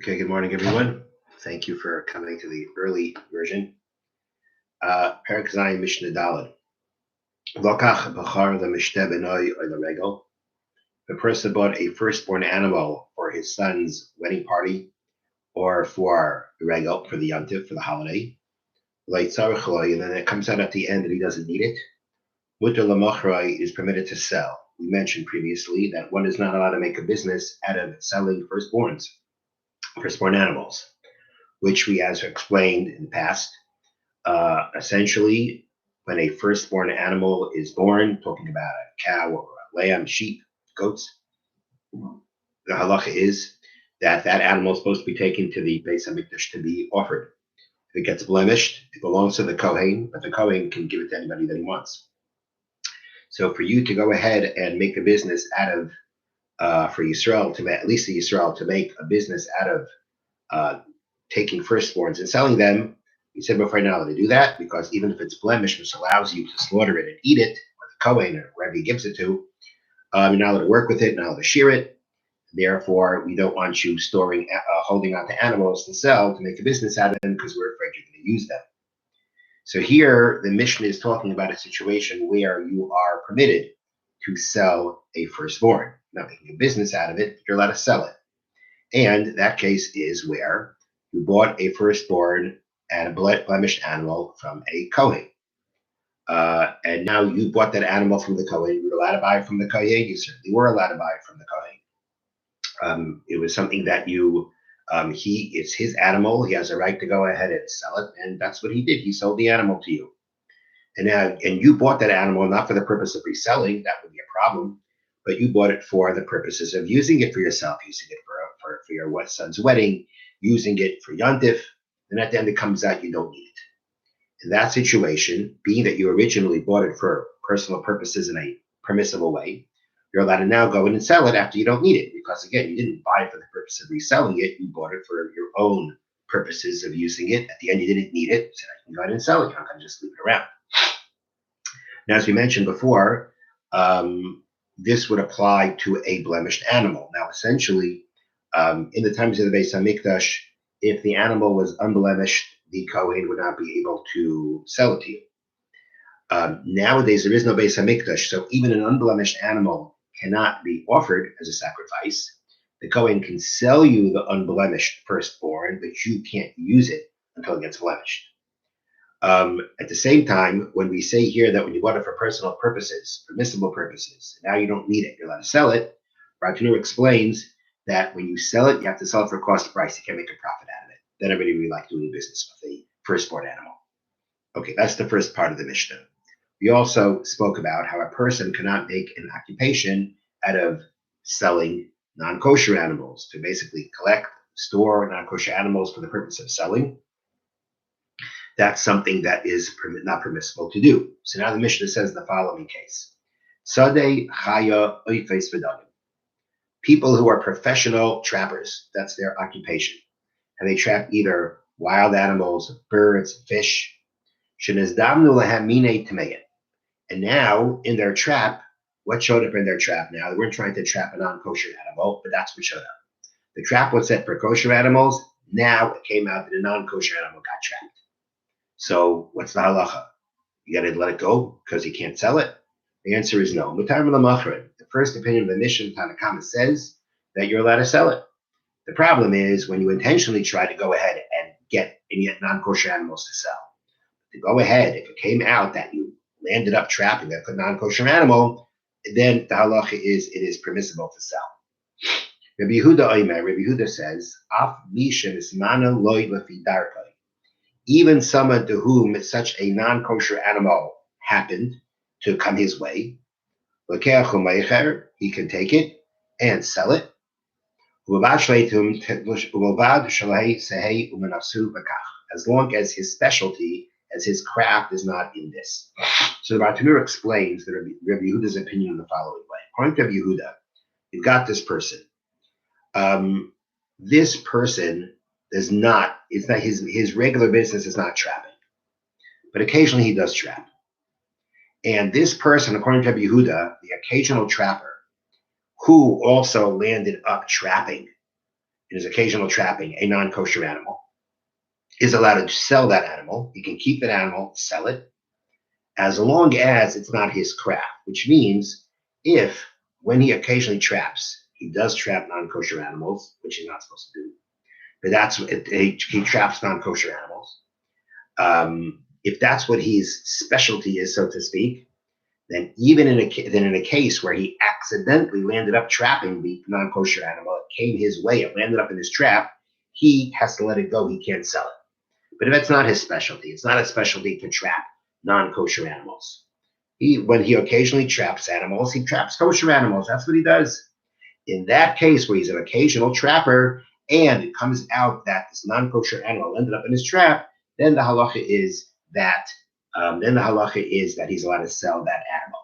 Okay, good morning, everyone. Thank you for coming to the early version. Perek Zayin Mishnah Daled. Lokach b'char lemishteh benoi or leregel. The person bought a firstborn animal for his son's wedding party or for the regel, for the yontif, for the holiday. And then it comes out at the end that he doesn't need it. Mutter lamochroi is permitted to sell. We mentioned previously that one is not allowed to make a business out of selling firstborn animals, which we, as explained in the past, essentially, when a firstborn animal is born, talking about a cow or a lamb, sheep, goats, the halacha is that that animal is supposed to be taken to the Beis HaMikdash to be offered. If it gets blemished, it belongs to the Kohen, but the Kohen can give it to anybody that he wants. So for you to go ahead and make a business out of, for Yisrael, at least the Yisrael, to make a business out of taking firstborns and selling them, we said before, now to do that, because even if it's blemished, which allows you to slaughter it and eat it, or the Kohen, or wherever he gives it to, you're not allowed to work with it, not allowed to shear it. Therefore, we don't want you holding on to animals to sell, to make a business out of them, because we're afraid you're going to use them. So here, the Mishnah is talking about a situation where you are permitted to sell a firstborn. Not making a business out of it, but you're allowed to sell it. And that case is where you bought a firstborn and a blemished animal from a Kohen. And now you bought that animal from the Kohen. You were allowed to buy it from the Kohen. You certainly were allowed to buy it from the Kohen. It was something that it's his animal. He has a right to go ahead and sell it. And that's what he did. He sold the animal to you. And you bought that animal not for the purpose of reselling. That would be a problem. But you bought it for the purposes of using it for yourself, using it for your son's wedding, using it for yontif. And at the end, it comes out you don't need it. In that situation, being that you originally bought it for personal purposes in a permissible way, you're allowed to now go in and sell it after you don't need it. Because again, you didn't buy it for the purpose of reselling it. You bought it for your own purposes of using it. At the end, you didn't need it. So I can go ahead and sell it. You're not going to just leave it around. Now, as we mentioned before, this would apply to a blemished animal. Now, essentially, in the times of the Beis HaMikdash, if the animal was unblemished, the Kohen would not be able to sell it to you. Nowadays, there is no Beis HaMikdash, so even an unblemished animal cannot be offered as a sacrifice. The Kohen can sell you the unblemished firstborn, but you can't use it until it gets blemished. At the same time, when we say here that when you bought it for personal purposes, permissible purposes, now you don't need it, you're allowed to sell it, Rav explains that when you sell it, you have to sell it for cost price. You can't make a profit out of it. Then everybody really like doing business with a firstborn animal. Okay, that's the first part of the Mishnah. We also spoke about how a person cannot make an occupation out of selling non-kosher animals, to basically collect, store non-kosher animals for the purpose of selling. That's something that is not permissible to do. So now the Mishnah says the following case. Sadeh chaya oifes v'danim. People who are professional trappers, that's their occupation. And they trap either wild animals, birds, fish. Shenizdamnu lahem minei tamein. And now in their trap, what showed up in their trap now? They weren't trying to trap a non-kosher animal, but that's what showed up. The trap was set for kosher animals. Now it came out that a non-kosher animal got trapped. So what's the halacha? You got to let it go because you can't sell it? The answer is no. The first opinion of the Mishnah, Tanakama, says that you're allowed to sell it. The problem is when you intentionally try to go ahead and get non-kosher animals to sell. To go ahead, if it came out that you landed up trapping a non-kosher animal, then the halacha is it is permissible to sell. Rabbi Yehuda says, Af misha nismana loy lefi darkai. Even someone to whom such a non-kosher animal happened to come his way, he can take it and sell it. As long as his specialty, as his craft is not in this. So the Bartanur explains that Rabbi Yehuda's opinion in the following way. According to Rabbi Yehuda, you've got this person. This person his regular business is not trapping, but occasionally he does trap. And this person, according to Rabbi Yehuda, the occasional trapper, who also landed up trapping in his occasional trapping a non-kosher animal, is allowed to sell that animal. He can keep that animal, sell it, as long as it's not his craft, which means if when he occasionally traps, he does trap non-kosher animals, which he's not supposed to do, but that's he traps non-kosher animals. If that's what his specialty is, so to speak, then even in a case where he accidentally landed up trapping the non-kosher animal, it came his way, it landed up in his trap, he has to let it go. He can't sell it. But if it's not his specialty, it's not a specialty to trap non-kosher animals. When he occasionally traps animals, he traps kosher animals. That's what he does. In that case, where he's an occasional trapper, and it comes out that this non-kosher animal ended up in his trap, then the halacha is that he's allowed to sell that animal.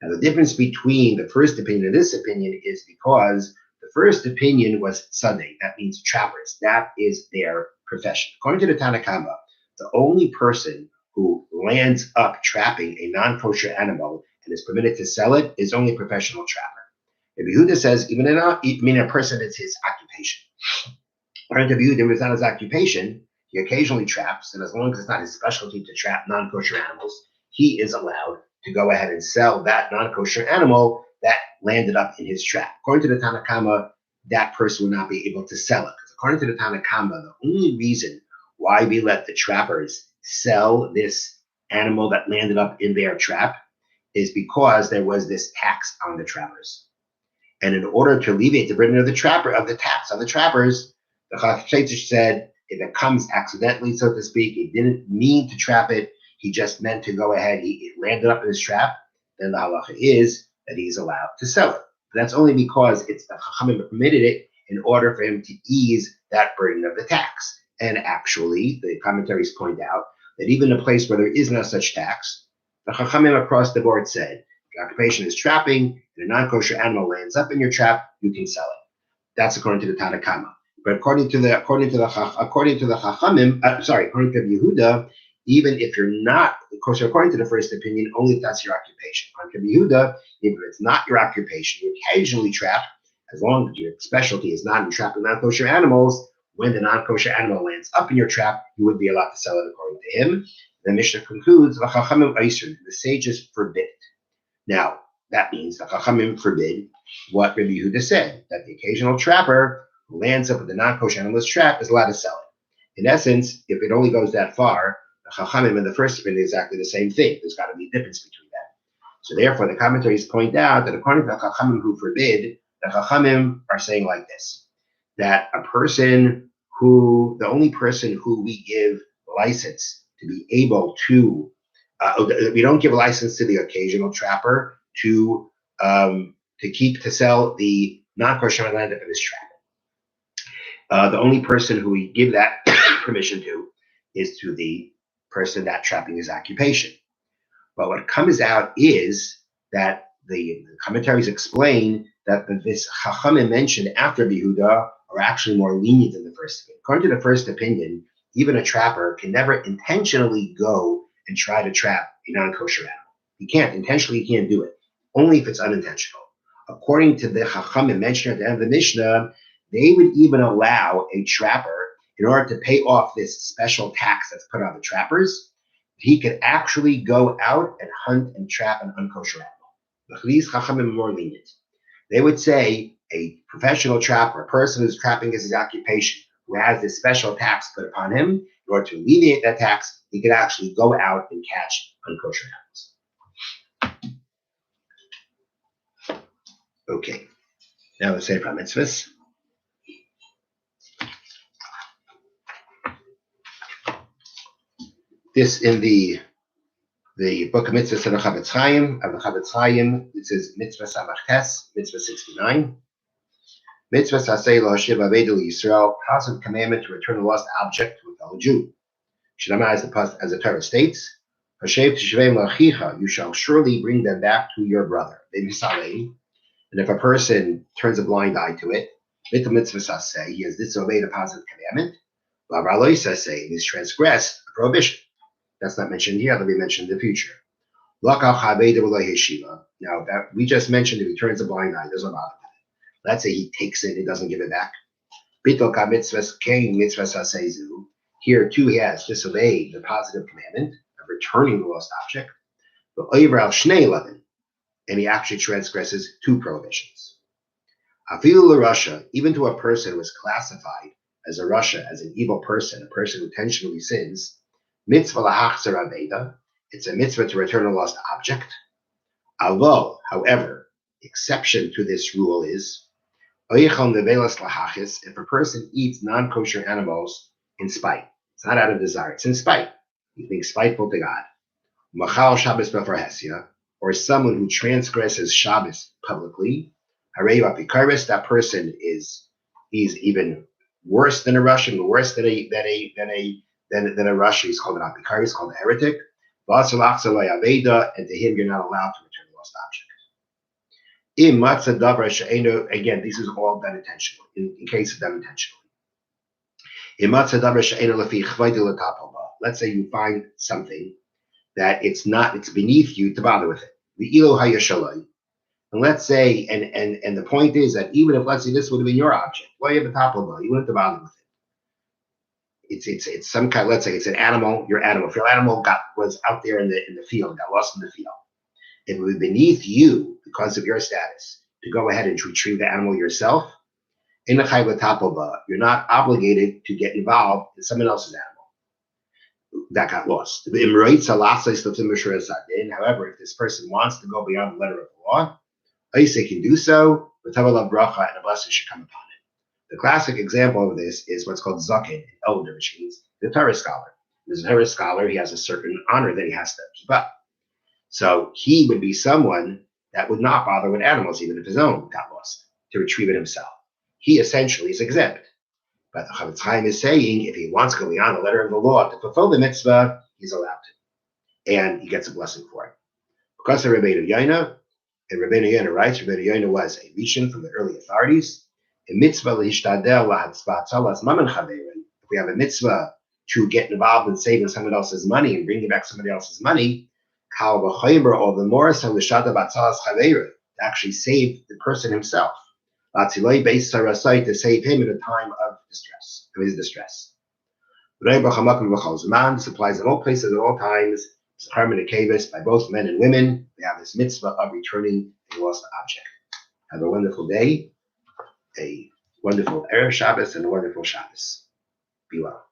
Now, the difference between the first opinion and this opinion is because the first opinion was Sunday. That means trappers. That is their profession. According to the Tanna Kama, the only person who lands up trapping a non-kosher animal and is permitted to sell it is only a professional trapper. Rabbi Yehuda says even a person, it's his occupation. According to Rabbi Yehuda, if it's not his occupation, he occasionally traps, and as long as it's not his specialty to trap non-kosher animals, he is allowed to go ahead and sell that non-kosher animal that landed up in his trap. According to the Tanna Kama, that person would not be able to sell it. Because according to the Tanna Kama, the only reason why we let the trappers sell this animal that landed up in their trap is because there was this tax on the trappers. And in order to alleviate the burden of the tax on the trappers, the Chafetz said, if it comes accidentally, so to speak, he didn't mean to trap it, he just meant to go ahead, it landed up in his trap, then the halacha is that he's allowed to sell it. But that's only because it's the Chachamim permitted it in order for him to ease that burden of the tax. And actually, the commentaries point out that even in a place where there is no such tax, the Chachamim across the board said, if your occupation is trapping and a non-kosher animal lands up in your trap, you can sell it. That's according to the Tanna Kama. But according to the Chachamim, according to Yehuda, even if you're not, of course, according to the first opinion, only if that's your occupation. According to Yehuda, even if it's not your occupation, you occasionally trap, as long as your specialty is not in trapping non-kosher animals. When the non-kosher animal lands up in your trap, you would be allowed to sell it according to him. The Mishnah concludes, the sages forbid. Now, that means the Chachamim forbid what Rabbi Yehuda said, that the occasional trapper who lands up with the non-kosher animal's trap is allowed to sell it. In essence, if it only goes that far, the Chachamim and the first opinion is exactly the same thing. There's got to be a difference between that. So therefore, the commentaries point out that according to the Chachamim who forbid, the Chachamim are saying like this, that the only person who we give license to be able to, we don't give a license to the occasional trapper to sell the non-kosher land up in his trap. The only person who we give that permission to is to the person that trapping his occupation. But what comes out is that the commentaries explain that this Chachamim mentioned after Yehuda are actually more lenient than the first opinion. According to the first opinion, even a trapper can never intentionally go and try to trap a non-kosher animal. He can't do it, only if it's unintentional. According to the Chachamim mentioned at the end of the Mishnah, they would even allow a trapper, in order to pay off this special tax that's put on the trappers, he could actually go out and hunt and trap an unkosher animal. These Chachamim are more lenient. They would say a professional trapper, a person who's trapping as his occupation, who has this special tax put upon him, in order to alleviate that tax, he could actually go out and catch unkosher animals. Okay, now let's say HaMitzvot. This in the book of Mitzvah of the Chafetz Chaim, it says Mitzvah Samachtes, Mitzvah 69. Mitzvah Sasei Lo Hashiv Aveda Yisrael, positive commandment to return a lost object to a fellow Jew. Shnama, as the Torah states, Hashev Tishveim Lachicha, you shall surely bring them back to your brother. And if a person turns a blind eye to it, Mitzvah Sasei, he has disobeyed a positive commandment. Lavraloi Sasei, he has transgressed a prohibition. That's not mentioned here, that'll be mentioned in the future. Now, that we just mentioned, if he turns a blind eye, doesn't bother him. Let's say he takes it, he doesn't give it back. Bitol ka mitzvahs king mitzvahs hasezu. Here too he has disobeyed the positive commandment of returning the lost object. But oiver al shnei levin, and he actually transgresses two prohibitions. Afilu Russia, even to a person who is classified as a Russia, as an evil person, a person who intentionally sins, mitzvah lahachzer aveda, it's a mitzvah to return a lost object. Although, however, exception to this rule is, if a person eats non-kosher animals in spite, it's not out of desire, it's in spite. He's being spiteful to God. Machal Shabbos b'farhesia, or someone who transgresses Shabbos publicly, that person he's even worse than a Russian, worse than a Russian. He's called an apikar, he's called a heretic. And to him you're not allowed to return the lost object. Again, this is all done intentionally, in case of done intentionally. Let's say you find something that it's beneath you to bother with it. And let's say, and the point is that even if, let's say, this would have been your object, you wouldn't have to bother with it. It's some kind. Let's say it's an animal. Your animal. If your animal was out there in the field, got lost in the field, it would be beneath you because of your status to go ahead and retrieve the animal yourself. You're not obligated to get involved in someone else's animal that got lost. However, if this person wants to go beyond the letter of the law, Isaac can do so, but bracha and a blessing should come upon it. The classic example of this is what's called zaken, an elder, which means the Torah scholar. As a Torah scholar, he has a certain honor that he has to keep up. So he would be someone that would not bother with animals, even if his own got lost, to retrieve it himself. He essentially is exempt. But the Chavetz Chaim is saying if he wants to go beyond the letter of the law to fulfill the mitzvah, he's allowed to. And he gets a blessing for it. Because of Rabbeinu Yaina, and Rabbeinu Yaina writes, Rabbeinu Yaina was a Rishon from the early authorities. A mitzvah l'hishtadel lahatzva'atzalas maman chaverin. If we have a mitzvah to get involved in saving someone else's money and bringing back somebody else's money, kal v'chomer, or the more so l'shadav atzalas chaverin, to actually save the person himself. Latziloi beis sarasai, to save him in a time of distress, of his distress. This applies in all places at all times. By both men and women, they have this mitzvah of returning a lost object. Have a wonderful day, a wonderful Erev Shabbos, and a wonderful Shabbos. Be well.